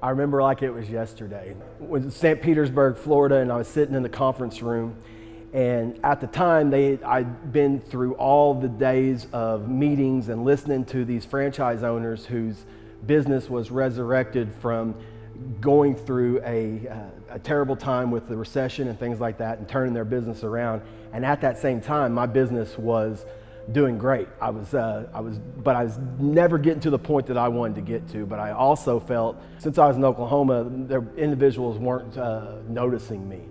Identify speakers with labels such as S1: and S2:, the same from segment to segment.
S1: I remember like it was yesterday. It was St. Petersburg, Florida, and I was sitting in the conference room. And at the time, I'd been through all the days of meetings and listening to these franchise owners whose business was resurrected from going through a terrible time with the recession and things like that and turning their business around. And at that same time, my business was doing great. But I was never getting to the point that I wanted to get to. But I also felt, since I was in Oklahoma, the individuals weren't noticing me.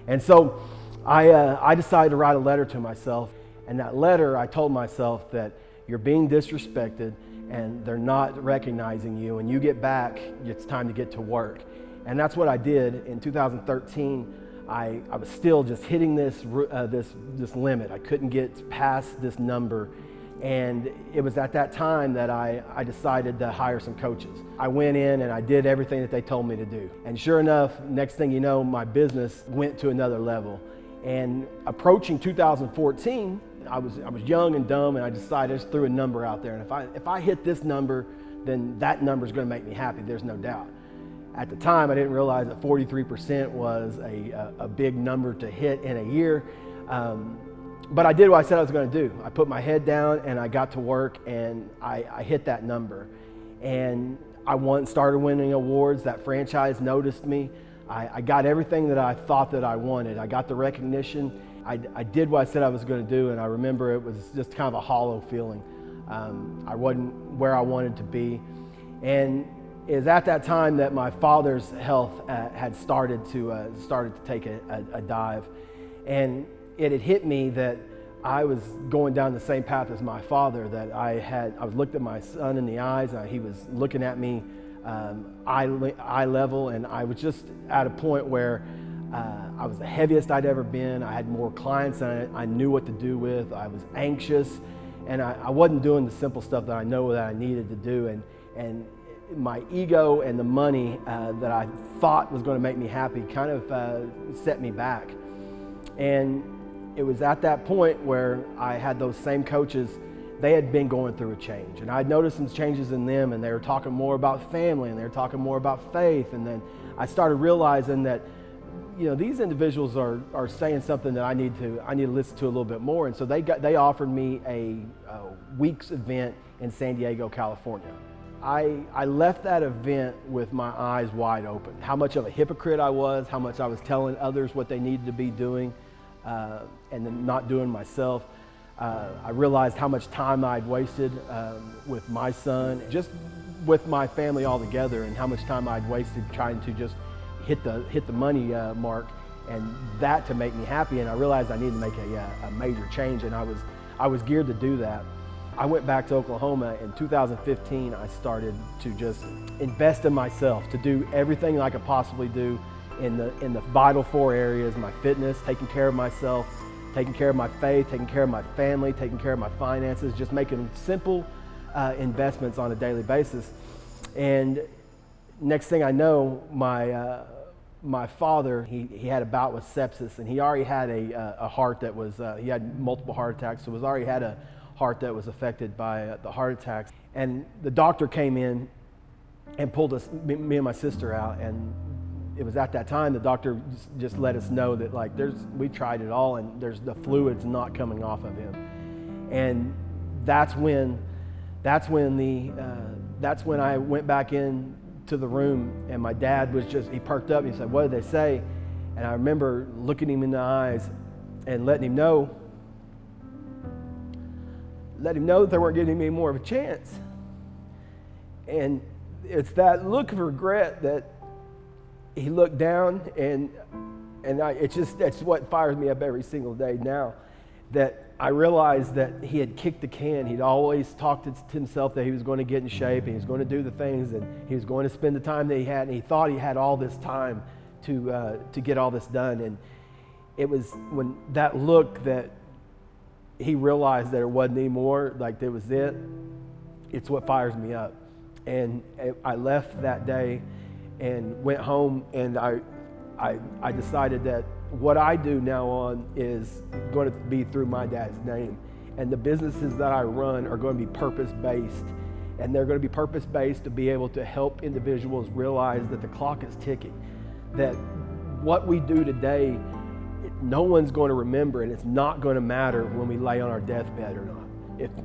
S1: And so I decided to write a letter to myself. And that letter, I told myself that you're being disrespected and they're not recognizing you. And you get back, it's time to get to work. And that's what I did. In 2013, I was still just hitting this limit. I couldn't get past this number. And it was at that time that I decided to hire some coaches. I went in and I did everything that they told me to do. And sure enough, next thing you know, my business went to another level. And approaching 2014, I was young and dumb, and I decided, I just threw a number out there. And if I hit this number, then that number is going to make me happy, there's no doubt. At the time, I didn't realize that 43% was a big number to hit in a year. But I did what I said I was going to do. I put my head down and I got to work, and I hit that number. And I started winning awards. That franchise noticed me. I got everything that I thought that I wanted. I got the recognition. I did what I said I was going to do, and I remember it was just kind of a hollow feeling. I wasn't where I wanted to be. And it was at that time that my father's health had started to take a dive. And it had hit me that I was going down the same path as my father, that I was looked at my son in the eyes, he was looking at me eye level, and I was just at a point where I was the heaviest I'd ever been. I had more clients than I knew what to do with. I was anxious, and I wasn't doing the simple stuff that I know that I needed to do. And my ego and the money that I thought was going to make me happy kind of set me back. And it was at that point where I had those same coaches. They had been going through a change, and I'd noticed some changes in them, and they were talking more about family, and they were talking more about faith. And then I started realizing that, these individuals are saying something that I need to listen to a little bit more. And so they offered me a week's event in San Diego, California. I left that event with my eyes wide open. How much of a hypocrite I was, how much I was telling others what they needed to be doing, and then not doing myself. I realized how much time I'd wasted with my son, just with my family altogether, and how much time I'd wasted trying to just hit the money mark, and that to make me happy. And I realized I needed to make a major change, and I was geared to do that. I went back to Oklahoma in 2015. I started to just invest in myself, to do everything I could possibly do in the vital 4 areas: my fitness, taking care of myself, taking care of my faith, taking care of my family, taking care of my finances, just making simple investments on a daily basis. And next thing I know, my father, he had a bout with sepsis, and he already had a heart that was, he had multiple heart attacks, so already had a heart that was affected by the heart attacks. And the doctor came in and pulled me and my sister out, and it was at that time the doctor just let us know that we tried it all, and the fluid's not coming off of him. And that's when I went back in to the room, and my dad he perked up and he said, "What did they say?" And I remember looking him in the eyes and letting him know that they weren't giving me more of a chance. And it's that look of regret that he looked down, and it's what fires me up every single day now, that I realized that he had kicked the can. He'd always talked to himself that he was going to get in shape, and he was going to do the things, and he was going to spend the time that he had, and he thought he had all this time to get all this done. And it was when that look that he realized that it wasn't anymore, that was it. It's what fires me up. And I left that day and went home, and I decided that what I do now on is going to be through my dad's name. And the businesses that I run are going to be purpose-based. And they're going to be purpose-based to be able to help individuals realize that the clock is ticking, that what we do today, no one's going to remember, and it's not going to matter when we lay on our deathbed or not.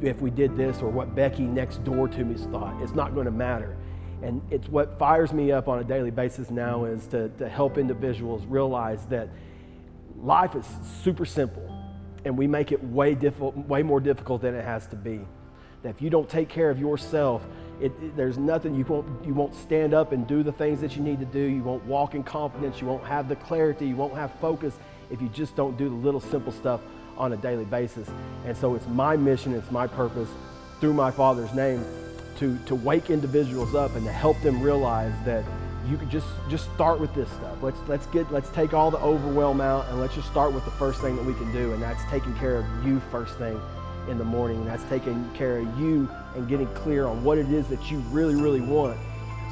S1: If we did this, or what Becky next door to me thought, it's not going to matter. And it's what fires me up on a daily basis now is to help individuals realize that life is super simple, and we make it way more difficult than it has to be. That if you don't take care of yourself, there's nothing, you won't stand up and do the things that you need to do. You won't walk in confidence. You won't have the clarity. You won't have focus if you just don't do the little simple stuff on a daily basis. And so it's my mission, it's my purpose through my Father's name to wake individuals up and to help them realize that you can just start with this stuff. Let's take all the overwhelm out, and let's just start with the first thing that we can do, and that's taking care of you first thing in the morning, and that's taking care of you and getting clear on what it is that you really, really want.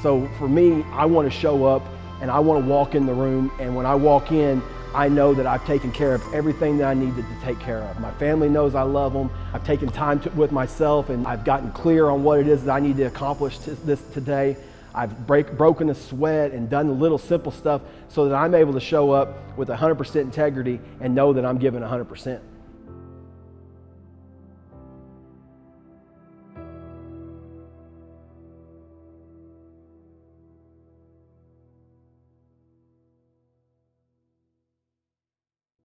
S1: So for me, I want to show up and I want to walk in the room, and when I walk in, I know that I've taken care of everything that I needed to take care of. My family knows I love them. I've taken time with myself, and I've gotten clear on what it is that I need to accomplish this today. I've broken a sweat and done the little simple stuff so that I'm able to show up with 100% integrity and know that I'm giving 100%.